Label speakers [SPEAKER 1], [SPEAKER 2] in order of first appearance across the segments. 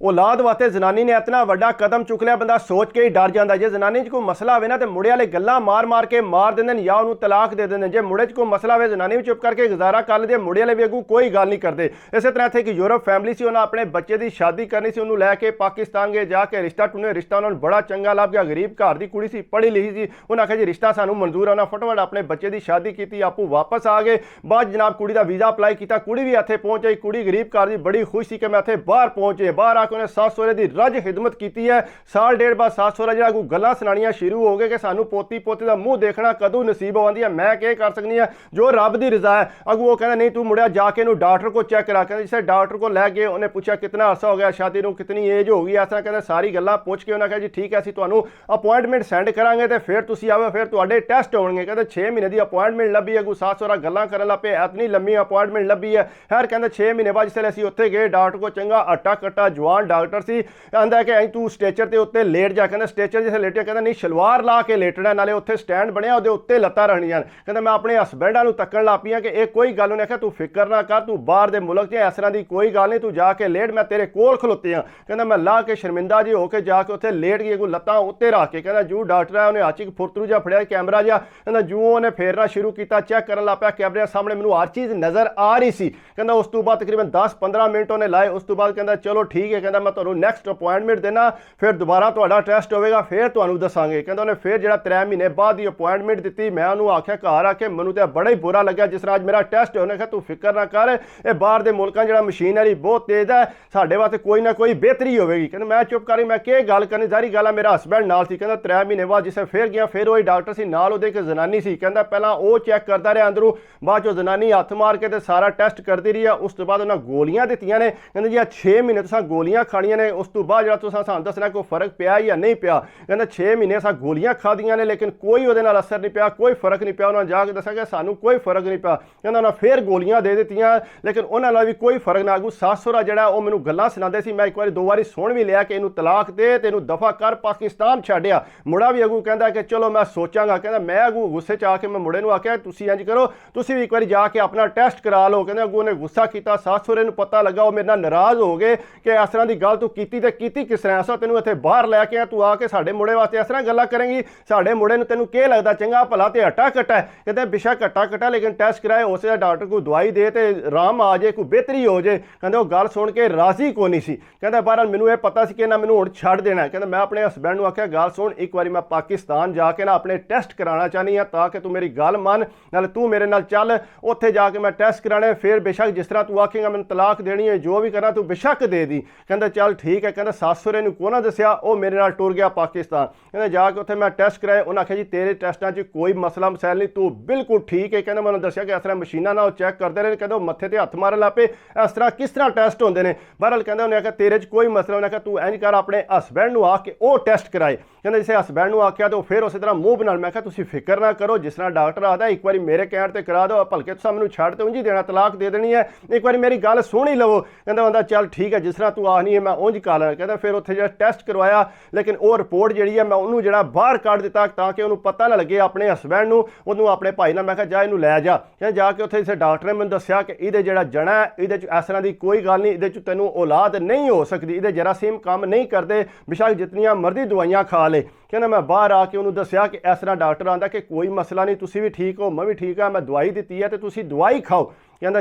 [SPEAKER 1] औलाद वास्ते जनानी ने इतना वड्डा कदम चुक लिया, बंदा सोच के ही डर जाता। जे जनानी च कोई मसला आवे ना तो मुड़े वाले गल्लां मार मार के मार देंदे या उन्होंने तलाक दे देंदे। जे मुड़े च कोई मसला आवे जनानी भी चुप करके गुजारा कर लेंदी, मुड़े वाले भी अगू कोई गल नहीं करते। इस तरह इत्थे एक यूरोप फैमिली सी, उन्हें अपने बच्चे की शादी करनी सी, उन्होंने लैके पाकिस्तान गए, जाके रिश्ता ढूंढे, रिश्ता उन्होंने बड़ा चंगा लभ गया, गरीब घर की कुड़ी सी, पढ़ी लिखी सी। उन्हें आख्या जी रिश्ता सानू मंजूर है, उन्हें फटोफट अपने बच्चे की शादी की, आपू वापस आ गए। बाद जनाब कुड़ी का वीज़ा अप्लाई किया, कुड़ी भी इत्थे पहुंच आई। कुड़ी गरीब घर की बड़ी खुश सी कि मैं इत्थे बाहर पहुंचे। बाहर आके उन्हें सस सहुरे की रज खिदमत की है। साल डेढ़ बाद सस सहुरा जो कोई गल्लां सुनानियां शुरू हो गए कि सानू पोती पोते का मुंह देखना कदों नसीब आती है, मैं क्या कर सकनी है, जो रब की रजा है। अगू वो कहना नहीं तू मुड़िया जाके डॉक्टर को चेक करा। कहते जिसे डॉक्टर को लै गए, उन्हें पूछा कितना अरसा हो गया शादी को, कितनी एज हो गई, इस तरह कहते सारी गल्लां पूछ के उन्हें कहा जी ठीक है, असं तुहानू अपॉइंटमेंट सेंड करांगे तो फिर तुसीं आओ, फिर तुहाडे टेस्ट होणगे। कहते 6 महीने की अपॉइंटमेंट लभी। अगू सस सहुरा गल्लां करन लग पे, इतनी लंबी अपॉइंटमेंट लभी है। खैर कहते 6 महीने बाद जिसले असीं उत्थे गए, डॉक्टर को चंगा अट्टा कट्टा जवान डॉक्टर सी, आंदा कि तू स्टेचर के उत्ते लेट जा। कहते स्टेचर जिसे लेटिया, कहता नहीं शलवार ला के लेटना, नाले उत्थे स्टैंड बनया उहदे उत्ते लत्तां रखनियां। कहता मैं अपने हसबैंड नूं तक्कण लग पई कि एक कोई गल नहीं। आख्या तू फिक्र ना कर, तू बाहर दे मुल्क च इस तरह की कोई गल नहीं, तू जाके लेट, मैं तेरे कोल खलोती हाँ। कहता मैं ला के शर्मिंदा जी होकर जाके उत्थे लेट गई, कोई लत्तां उत्ते रख के। कहता जू डॉक्टर है उन्हें हाथ च फुरतरू जा फड़िया कैमरा जा, कहता जू उन्हें फेरना शुरू किया, चेक करन लग पिया, कैमरे सामने मैनूं हर चीज़ नज़र आ रही सी। कहता उस तो बाद तकरीबन 10-15 मिनट उन्हें लाए। उस तो बाद कहता चलो ठीक है, कहता मैं तुहानूं नैक्सट अपॉइंटमेंट देना, फिर दोबारा तुहाडा टेस्ट होगा, फिर तुहानूं दसांगे। कहता उन्हें फिर जो 3 महीने बाद ही अपॉइंटमेंट दी। मैं उन्होंने आख्या घर आके मैनूं तो बड़ा ही बुरा लग्या जिस तरह अज मेरा टेस्ट है। उन्हें कहा तू फिक्र ना कर, ये बाहर के मुल्कों जो मशीनरी बहुत तेज़ है, साढ़े वास्ते कोई ना कोई बेहतरी होगी। कहते मैं चुप कर, मैं क्या गल करनी, सारी गल है मेरा हसबैंड नाल सी। कहता 3 महीने बाद जिसे फिर गया, फिर वही डॉक्टर सी नाल, उहदे एक जनानी सी। कहता पहला वो चेक करता रहा अंदरों, बाद चो जनानी हथ मार के ते सारा टेस्ट करती रही है। उस तो बाद उन्हें गोलियां दित्तियां ने। कहते जी 6 महीने तुसां गोलियां खानियां ने, उस तो बाद जो तुसां सानूं दसना कोई फर्क पिया या नहीं पिया। कहते 6 महीने असां गोलियां खादियां ने लेकिन कोई उहदे नाल असर नहीं पिया, कोई फर्क नहीं पिया। उन्होंने जाके दसा कि सानूं कोई फर्क नहीं पिया। कहता उन्हें फिर गोलियां दे दित्तियां लेकिन उन्होंने नाल भी कोई फर्क ना। अगू सस सहुरा जिहड़ा वो मैनूं गल्लां सुणांदे सी, मैं एक बार 2 बार सुण भी लिया कि इनू तलाक दे ते इनू दफा कर, पाकिस्तान छड्डिया। मुड़ा भी अगू कहता कि चलो मैं सोचांगा। कहता मैं अगू गुस्से च आके मैं मुड़े नूं आख्या तुसीं इंज करो, तुसीं भी एक बार जाके अपना टेस्ट करा लो। कहते अगू उन्हें गुस्सा किया, सस सहुरे नूं पता लगा, वो मेरे नाल नाराज हो गए कि इस तरह की गल तू कीती ते कीती किस तरह, असां तैनूं इत्थे बाहर लैके आए, तू आके साडे मुड़े वास्ते इस तरह गल्लां करेंगी, साडे मुड़े नूं तैनूं क्या लगदा चंगा भला ते हट्टा कट्टा है। कहते बेशक हट्टा कट्टा लेकिन टेस्ट कराए, उस डॉक्टर को दवाई दे ते आराम आ जाए, कोई बेहतरी हो जाए। कहते वो गल सुन के राजी को नहीं सी। कहते बहरहाल मैनूं ये पता सी कि ना मैनूं हुण छड्ड देना है। कहते मैं अपने हसबैंड नूं आख्या गल सुन, एक बार मैं पाकिस्तान जाके ना अपने टेस्ट कराना चाहनी हाँ, ताकि तू मेरी गल मन, नाले तू मेरे नाल चल, उत्थे जाके मैं टेस्ट कराने, फिर बेशक जिस तरह तू आखेगा मैनूं तलाक देनी है, जो भी करना तू बेशक दे दी। कहते चल ठीक है। कहते सस सहुरे नूं कोई ना दस्या, वो मेरे नाल टुर गया पाकिस्तान। कहते जाके उत्थे मैं टेस्ट कराए, उन्हें आख्या जी तेरे टेस्टां च कोई मसला मसैल नहीं, तू बिल्कुल ठीक है। कहते मैंने दस्या कि इस तरह मशीनां नाल चेक करते रहे, कहते मत्थे ते हत्थ मारन लग पे, इस तरह किस तरह टेस्ट होंदे ने। बहरहाल कहते उन्हें आख्या तेरे च कोई मसला, उन्हें आख्या तू इंज कर अपने हसबैंड नूं आके वो टेस्ट कराए। कहते जिसे हसबैंड नूं आख्या तो फिर उस तरह मूँह बना, मैं आख्या तुसीं फिक्र ना करो, जिस तरह डॉक्टर आता एक बार मेरे कहण ते करा दो, भलके तुसां मैनूं छड्ड ते उंज ही देना, तलाक दे देनी है, एक बार मेरी गल सुन ही लवो। कहता बंदा चल ठीक है, जिस तरह तू आखनी है मैं उंज कर लेना। कहता फिर उत्थे जो टेस्ट करवाया, लेकिन वो रिपोर्ट जी है मैं उन्होंने जो बाहर कढ़ दिता ताकि उन्होंने पता ना लगे अपने हसबैंड नूं, उन्होंने अपने भाई नाल मैं कहा जा इनू लै जा। कहते जाके उत्थे जिसे डॉक्टर ने मैंने दस्या कि इहदे जिहड़ा जड़ा है इहदे इस तरह की कोई गल नहीं, इहदे तैनूं औलाद नहीं हो सकती, इहदे जरासीम काम नहीं करते, बेशक जितनियां मर्जी दवाइयां खा ले। कहना मैं बाहर आके उन्होंने दस्या कि इस तरह डॉक्टर आंदा कि कोई मसला नहीं, तुसीं भी ठीक हो, मैं भी ठीक है, मैं दवाई दी है तो तुसीं दवाई खाओ। कहता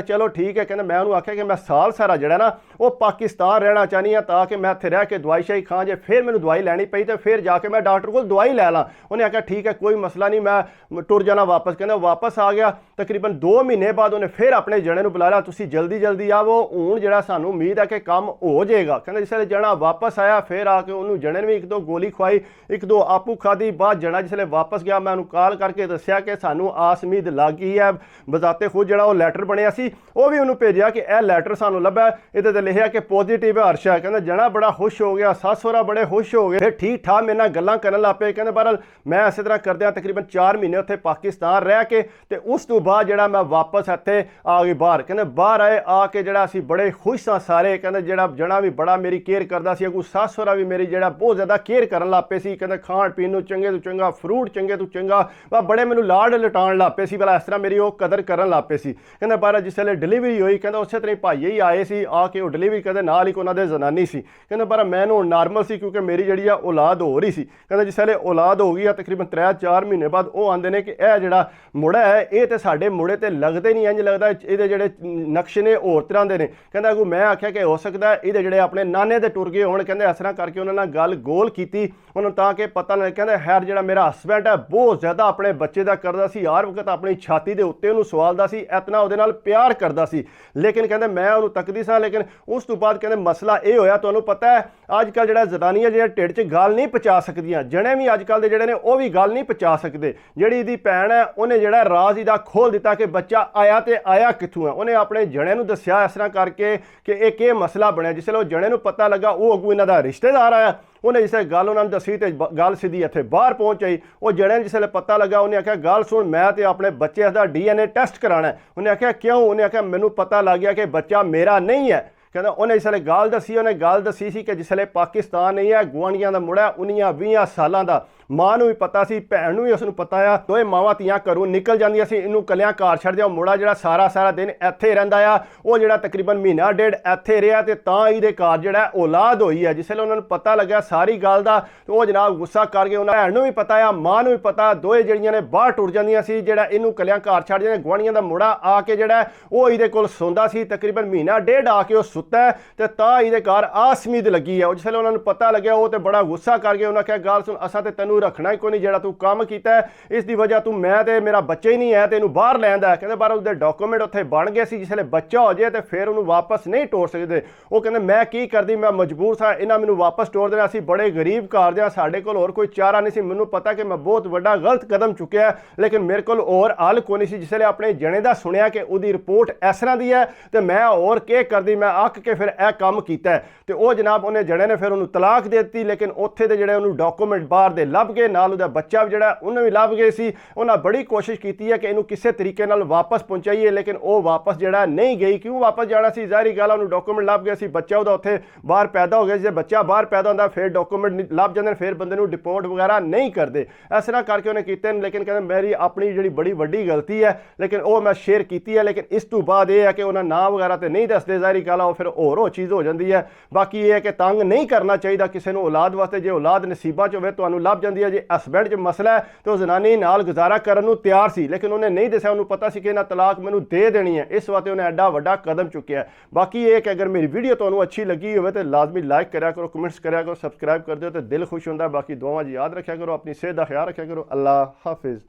[SPEAKER 1] चलो ठीक है। कहना मैं उन्होंने आख्या कि मैं साल सारा जड़ा ना वो पाकिस्तान रहना चाहनी हाँ, ताकि मैं इत्थे रह के दवाई शाई खां, जे फिर मैंने दवाई लैनी पई तो फिर जाके मैं डॉक्टर को दवाई लै ला। उन्हें आख्या ठीक है कोई मसला नहीं, मैं टुर जाना वापस। कहना वापस आ गया। तकरीबन 2 महीने बाद उन्हें फिर अपने जने नूं बुलाया, तुसीं जल्दी जल्दी आवो, हुण जिहड़ा सानूं उम्मीद है कि काम हो जाएगा। कहना जिसले जना वापस आया, फिर आके उन्होंने जने ने भी 1-2 गोली खुआई, 1-2 आपू खाधी। बाद जना जिसले वापस गया, मैं उन्होंने कॉल करके दस्या कि सानूं आस उम्मीद लग गई है, बजाते खुद जिहड़ा वो लैटर बनिया सी वो भी भेजा कि यह लैटर सानू लभा, ये तो लिखा कि पॉजिटिव है हर्ष है। कहते जना बड़ा खुश हो गया, सस सहुरा बड़े खुश हो गए, फिर ठीक ठाक मेरे नाल गल्लां करन लग पे। कहते बहरहाल मैं इस तरह करदे तकरीबन 4 महीने उत्थे पाकिस्तान रह के ते उस तो बाद ਜਿਹੜਾ मैं वापस ਇੱਥੇ आ गई बाहर। ਕਹਿੰਦੇ ਬਾਹਰ ਆਏ ਆ ਕੇ ਜਿਹੜਾ ਅਸੀਂ ਬੜੇ ਖੁਸ਼ ਸਾਂ ਸਾਰੇ। ਕਹਿੰਦੇ ਜਿਹੜਾ ਜਣਾ ਵੀ ਬੜਾ ਮੇਰੀ ਕੇਅਰ ਕਰਦਾ ਸੀ, ਅਗੂ ਸੱਸ ਸਹੁਰਾ ਵੀ ਮੇਰੀ ਜਿਹੜਾ ਬਹੁਤ ਜ਼ਿਆਦਾ ਕੇਅਰ ਕਰਨ ਲੱਗ ਪਏ ਸੀ। ਕਹਿੰਦੇ ਖਾਣ ਪੀਣ ਨੂੰ ਚੰਗੇ ਤੋਂ ਚੰਗਾ, ਫਰੂਟ ਚੰਗੇ ਤੋਂ ਚੰਗਾ, ਬੜੇ ਮੈਨੂੰ ਲਾਡ ਲਟਾਉਣ ਲੱਗ ਪਏ ਸੀ। ਭਲਾ ਇਸ ਤਰ੍ਹਾਂ ਮੇਰੀ ਉਹ ਕਦਰ ਕਰਨ ਲੱਗ ਪਏ ਸੀ। ਕਹਿੰਦੇ ਪਰ ਜਿਸ ਵੇਲੇ ਡਿਲੀਵਰੀ ਹੋਈ ਕਹਿੰਦਾ ਉਸੇ ਤਰ੍ਹਾਂ ਹੀ ਭਾਈ ਹੀ ਆਏ ਸੀ ਆ ਕੇ ਉਹ ਡਿਲੀਵਰੀ ਕਰਦੇ ਨਾਲ ਹੀ ਉਹਨਾਂ ਦੇ ਜ਼ਨਾਨੀ ਸੀ। ਕਹਿੰਦੇ ਪਰ ਮੈਨੂੰ ਨਾਰਮਲ ਸੀ ਕਿਉਂਕਿ ਮੇਰੀ ਜਿਹੜੀ ਆ ਔਲਾਦ ਹੋ ਰਹੀ ਸੀ। ਕਹਿੰਦੇ ਜਿਸ ਵੇਲੇ ਔਲਾਦ ਹੋ ਗਈ ਆ ਤਕਰੀਬਨ 3-4 ਮਹੀਨੇ ਬਾਅਦ ਉਹ ਆਉਂਦੇ ਨੇ ਕਿ ਇਹ ਜਿਹੜਾ ਮੁੰਡਾ ਹੈ ਇਹ ਤੇ ਸਾਡੇ ਮੁੰਡੇ ਤੇ ਲੱਗਦੇ ਨਹੀਂ, ਇੰਜ ਲੱਗਦਾ ਇਹਦੇ ਜਿਹੜੇ ਨਕਸ਼ ਨੇ ਹੋਰ ਤਰ੍ਹਾਂ ਦੇ ਨੇ। ਕਹਿੰਦਾ ਅਗੂ ਮੈਂ ਆਖਿਆ ਕਿ ਹੋ ਸਕਦਾ ਇਹਦੇ ਜਿਹੜੇ ਆਪਣੇ ਨਾਨੇ ਦੇ ਟੁਰ ਗਏ ਹੋਣ। ਕਹਿੰਦੇ ਇਸ ਤਰ੍ਹਾਂ ਕਰਕੇ ਉਹਨਾਂ ਨਾਲ ਗੱਲ ਗੋਲ ਕੀਤੀ ਉਹਨਾਂ ਤਾਂ ਕਿ ਪਤਾ ਲੱਗ। ਕਹਿੰਦੇ ਹੈਰ ਜਿਹੜਾ ਮੇਰਾ ਹਸਬੈਂਡ ਹੈ ਬਹੁਤ ਜ਼ਿਆਦਾ ਆਪਣੇ ਬੱਚੇ ਦਾ ਕਰਦਾ ਸੀ, ਹਰ ਵਕਤ ਆਪਣੀ ਛਾਤੀ ਦੇ ਉੱਤੇ ਉਹਨੂੰ ਸਵਾਲਦਾ ਸੀ, ਇਤਨਾ ਉਹਦੇ ਨਾਲ ਪਿਆਰ ਕਰਦਾ ਸੀ। ਲੇਕਿਨ ਕਹਿੰਦੇ ਮੈਂ ਉਹਨੂੰ ਤੱਕਦੀ ਸਾਂ। ਲੇਕਿਨ ਉਸ ਤੋਂ ਬਾਅਦ ਕਹਿੰਦੇ ਮਸਲਾ ਇਹ ਹੋਇਆ, ਤੁਹਾਨੂੰ ਪਤਾ ਹੈ ਅੱਜ ਕੱਲ੍ਹ ਜਿਹੜਾ ਜ਼ਨਾਨੀਆਂ ਜਿਹੜਾ ਢਿੱਡ 'ਚ ਗੱਲ ਨਹੀਂ ਪਹੁੰਚਾ ਸਕਦੀਆਂ, ਜਣੇ ਵੀ ਅੱਜ ਕੱਲ੍ਹ ਦੇ ਜਿਹੜੇ ਨੇ ਉਹ ਵੀ ਗੱਲ ਨਹੀਂ ਪਹੁੰਚਾ ਸਕਦੇ। ਜਿਹੜੀ ਇਹਦੀ ਭੈਣ ਹੈ ਉਹਨੇ ਜਿਹੜਾ ਰਾਜ਼ ਇਹਦਾ ਖੋਲ੍ਹ ਦਿੱਤਾ ਕਿ ਬੱਚਾ ਆਇਆ ਤੇ ਆਇਆ ਕਿੱਥੋਂ ਹੈ। ਉਹਨੇ ਆਪਣੇ ਜਣੇ ਨੂੰ ਦੱਸਿਆ ਇਸ ਤਰ੍ਹਾਂ ਕਰਕੇ ਕਿ ਇਹ ਕੀ ਮਸਲਾ ਬਣਿਆ। ਜਿਸ ਵੇਲੇ ਉਹ ਜਣੇ ਨੂੰ ਪਤਾ ਲੱਗਾ ਉਹ ਅੱਗੋਂ ਇਹਨਾਂ ਦਾ ਰਿਸ਼ਤੇਦਾਰ ਆਇਆ, ਉਹਨੇ ਜਿਸ ਗੱਲ ਉਹਨਾਂ ਨੂੰ ਦੱਸੀ ਤੇ ਗੱਲ ਸਿੱਧੀ ਇੱਥੇ ਬਾਹਰ ਪਹੁੰਚ ਆਈ। ਉਹ ਜਣੇ ਨੂੰ ਜਿਸ ਵੇਲੇ ਪਤਾ ਲੱਗਾ ਉਹਨੇ ਆਖਿਆ ਗੱਲ ਸੁਣ ਮੈਂ ਤੇ ਆਪਣੇ ਬੱਚੇ ਦਾ DNA ਟੈਸਟ ਕਰਾਉਣਾ। ਉਹਨੇ ਆਖਿਆ ਕਿਉਂ? ਉਹਨੇ ਆਖਿਆ ਮੈਨੂੰ ਪਤਾ ਲੱਗ ਗਿਆ ਕਿ ਬੱਚਾ ਮੇਰਾ ਨਹੀਂ ਹੈ। ਕਹਿੰਦਾ ਉਹਨੇ ਇਸ ਵੇਲੇ ਗੱਲ ਦੱਸੀ, ਉਹਨੇ ਗੱਲ ਦੱਸੀ ਸੀ ਕਿ ਜਿਸ ਵੇਲੇ ਪਾਕਿਸਤਾਨ ਨਹੀਂ ਹੈ ਗੁਆਂਢੀਆਂ ਦਾ ਮੁੰਡਾ 19-20 ਸਾਲਾਂ ਦਾ, ਮਾਂ ਨੂੰ ਵੀ ਪਤਾ ਸੀ ਭੈਣ ਨੂੰ ਵੀ ਉਸ ਨੂੰ ਪਤਾ ਆ, ਦੋਵੇਂ ਮਾਵਾਂ ਧੀਆਂ ਘਰੋਂ ਨਿਕਲ ਜਾਂਦੀਆਂ ਸੀ, ਇਹਨੂੰ ਕੱਲਿਆਂ ਘਰ ਛੱਡ ਦਿਆ। ਮੁੰਡਾ ਜਿਹੜਾ ਸਾਰਾ ਦਿਨ ਇੱਥੇ ਰਹਿੰਦਾ ਆ, ਉਹ ਜਿਹੜਾ ਤਕਰੀਬਨ ਮਹੀਨਾ ਡੇਢ ਇੱਥੇ ਰਿਹਾ ਤੇ ਤਾਂ ਇਹਦੇ ਘਰ ਜਿਹੜਾ ਔਲਾਦ ਹੋਈ ਹੈ। ਜਿਸ ਵੇਲੇ ਉਹਨਾਂ ਨੂੰ ਪਤਾ ਲੱਗਿਆ ਸਾਰੀ ਗੱਲ ਦਾ ਤੇ ਉਹ ਜਨਾਬ ਗੁੱਸਾ ਕਰ ਗਏ। ਉਹਨਾਂ ਭੈਣ ਨੂੰ ਵੀ ਪਤਾ ਆ, ਮਾਂ ਨੂੰ ਵੀ ਪਤਾ, ਦੋਵੇਂ ਜਿਹੜੀਆਂ ਨੇ ਬਾਹਰ ਟੁਰ ਜਾਂਦੀਆਂ ਸੀ। ਜਿਹੜਾ ਇਹਨੂੰ ਕੱਲਿਆਂ ਘਰ ਛੱਡ ਜਾਂਦੇ ਗੁਆਂਢੀਆਂ ਦਾ ਮੁੰਡਾ ਆ ਕੇ ਜਿਹੜਾ ਉਹ ਇਹਦੇ ਕੋਲ ਸੌਂਦਾ ਸੀ ਤਕਰੀਬਨ ਮਹੀਨਾ ਡੇਢ ਆ ਕੇ ਉਹ ਸੁੱਤਾ ਤੇ ਤਾਂ ਇਹਦੇ ਘਰ ਆਸਮੀਦ ਲੱਗੀ ਹੈ। ਉਹ ਜਿਸ ਵੇਲੇ ਉਹਨਾਂ ਨੂੰ ਪਤਾ ਲੱਗਿਆ ਉਹ ਤੇ ਬੜਾ ਗੁੱਸਾ ਕਰ ਗਏ। ਉਹਨਾਂ ਕਿਹਾ ਗੱਲ ਸੁਣ ਅਸਾਂ ਤੇ ਤੈਨੂੰ ਰੱਖਣਾ ਹੀ ਕੋਈ ਨਹੀਂ, ਜਿਹੜਾ ਤੂੰ ਕੰਮ ਕੀਤਾ ਹੈ ਇਸ ਦੀ ਵਜ੍ਹਾ ਤੂੰ ਮੈਂ ਤੇ ਮੇਰਾ ਬੱਚਾ ਹੀ ਨਹੀਂ ਹੈ ਤੇ ਇਹਨੂੰ ਬਾਹਰ ਲੈਂਦਾ। ਕਹਿੰਦੇ ਬਾਹਰ ਉਹਦੇ ਡਾਕੂਮੈਂਟ ਉੱਥੇ ਬਣ ਗਏ ਸੀ, ਜਿਸ ਵੇਲੇ ਬੱਚਾ ਹੋ ਜਾਏ ਤੇ ਫਿਰ ਉਹਨੂੰ ਵਾਪਸ ਨਹੀਂ ਤੋਰ ਸਕਦੇ। ਉਹ ਕਹਿੰਦੇ ਮੈਂ ਕੀ ਕਰਦੀ, ਮੈਂ ਮਜਬੂਰ ਸਾਂ, ਇਹਨਾਂ ਮੈਨੂੰ ਵਾਪਸ ਤੋਰ ਦੇਣਾ। ਅਸੀਂ ਬੜੇ ਗਰੀਬ ਘਰ ਦੇ, ਸਾਡੇ ਕੋਲ ਹੋਰ ਕੋਈ ਚਾਰਾ ਨਹੀਂ ਸੀ। ਮੈਨੂੰ ਪਤਾ ਕਿ ਮੈਂ ਬਹੁਤ ਵੱਡਾ ਗਲਤ ਕਦਮ ਚੁੱਕਿਆ ਲੇਕਿਨ ਮੇਰੇ ਕੋਲ ਹੋਰ ਹੱਲ ਕੋਈ ਨਹੀਂ ਸੀ। ਜਿਸ ਵੇਲੇ ਆਪਣੇ ਜਣੇ ਦਾ ਸੁਣਿਆ ਕਿ ਉਹਦੀ ਰਿਪੋਰਟ ਇਸ ਤਰ੍ਹਾਂ ਦੀ ਹੈ ਤੇ ਮੈਂ ਹੋਰ ਕੀ ਕਰਦੀ, ਮੈਂ ਅੱਕ ਕੇ ਫਿਰ ਇਹ ਕੰਮ ਕੀਤਾ ਤੇ ਉਹ ਜਨਾਬ ਉਹਨੇ ਜਣੇ ਨੇ ਫਿਰ ਉਹਨੂੰ ਤਲਾਕ ਦੇ ਦਿੱਤੀ। ਲੇਕਿਨ ਉੱਥੇ ਦੇ ਜਿਹੜੇ ਉਹਨੂੰ ਡਾਕੂਮੈਂਟ ਬਾਹਰ ਦੇ ਲੱਭ ਗਏ, ਨਾਲ ਉਹਦਾ ਬੱਚਾ ਵੀ ਜਿਹੜਾ ਉਹਨੂੰ ਵੀ ਲੱਭ ਗਏ ਸੀ। ਉਹਨਾਂ ਬੜੀ ਕੋਸ਼ਿਸ਼ ਕੀਤੀ ਹੈ ਕਿ ਇਹਨੂੰ ਕਿਸੇ ਤਰੀਕੇ ਨਾਲ ਵਾਪਸ ਪਹੁੰਚਾਈਏ ਲੇਕਿਨ ਉਹ ਵਾਪਸ ਜਿਹੜਾ ਨਹੀਂ ਗਈ। ਕਿਉਂ ਵਾਪਸ ਜਾਣਾ ਸੀ? ਜ਼ਾਹਿਰੀ ਗੱਲ ਉਹਨੂੰ ਡਾਕੂਮੈਂਟ ਲੱਭ ਗਏ ਸੀ, ਬੱਚਾ ਉਹਦਾ ਉੱਥੇ ਬਾਹਰ ਪੈਦਾ ਹੋ ਗਿਆ। ਜੇ ਬੱਚਾ ਬਾਹਰ ਪੈਦਾ ਹੁੰਦਾ ਫਿਰ ਡਾਕੂਮੈਂਟ ਲੱਭ ਜਾਂਦੇ, ਫਿਰ ਬੰਦੇ ਨੂੰ ਡਿਪੋਰਟ ਵਗੈਰਾ ਨਹੀਂ ਕਰਦੇ। ਇਸ ਤਰ੍ਹਾਂ ਕਰਕੇ ਉਹਨੇ ਕੀਤੇ ਨੇ। ਲੇਕਿਨ ਕਹਿੰਦੇ ਮੇਰੀ ਆਪਣੀ ਜਿਹੜੀ ਬੜੀ ਵੱਡੀ ਗਲਤੀ ਹੈ ਲੇਕਿਨ ਉਹ ਮੈਂ ਸ਼ੇਅਰ ਕੀਤੀ ਹੈ। ਲੇਕਿਨ ਇਸ ਤੋਂ ਬਾਅਦ ਇਹ ਹੈ ਕਿ ਉਹਨਾਂ ਨਾਂ ਵਗੈਰਾ ਤੇ ਨਹੀਂ ਦੱਸਦੇ, ਜ਼ਾਹਿਰੀ ਗੱਲ ਉਹ ਫਿਰ ਹੋਰ ਉਹ ਚੀਜ਼ ਹੋ ਜਾਂਦੀ ਹੈ। ਬਾਕੀ ਇਹ ਹੈ ਕਿ ਤੰਗ ਨਹੀਂ ਕਰਨਾ ਚਾਹੀਦਾ ਕਿਸੇ ਨੂੰ ਔਲਾਦ ਵਾਸਤੇ। ਜੇ ਔਲਾਦ ਨਸੀਬਾਂ 'ਚ ਹੋਵੇ ਤੁਹਾਨੂੰ ਲੱਭ ਜਾਂਦੀ ਹੈ। ਜੇ ਹਸਬੈਂਡ 'ਚ ਮਸਲਾ ਹੈ ਤਾਂ ਉਹ ਜ਼ਨਾਨੀ ਨਾਲ ਗੁਜ਼ਾਰਾ ਕਰਨ ਨੂੰ ਤਿਆਰ ਸੀ ਲੇਕਿਨ ਉਹਨੇ ਨਹੀਂ ਦੱਸਿਆ। ਉਹਨੂੰ ਪਤਾ ਸੀ ਕਿ ਇਹਨਾਂ ਤਲਾਕ ਮੈਨੂੰ ਦੇ ਦੇਣੀ ਹੈ, ਇਸ ਵਾਸਤੇ ਉਹਨੇ ਐਡਾ ਵੱਡਾ ਕਦਮ ਚੁੱਕਿਆ। ਬਾਕੀ ਇਹ ਕਿ ਅਗਰ ਮੇਰੀ ਵੀਡੀਓ ਤੁਹਾਨੂੰ ਅੱਛੀ ਲੱਗੀ ਹੋਵੇ ਤਾਂ ਲਾਜ਼ਮੀ ਲਾਈਕ ਕਰਿਆ ਕਰੋ, ਕਮੈਂਟਸ ਕਰਿਆ ਕਰੋ, ਸਬਸਕ੍ਰਾਈਬ ਕਰ ਦਿਓ ਤੇ ਦਿਲ ਖੁਸ਼ ਹੁੰਦਾ। ਬਾਕੀ ਦੁਆਵਾਂ 'ਚ ਯਾਦ ਰੱਖਿਆ ਕਰੋ, ਆਪਣੀ ਸਿਹਤ ਦਾ ਖਿਆਲ ਰੱਖਿਆ ਕਰੋ। ਅੱਲਾਹ ਹਾਫਿਜ਼।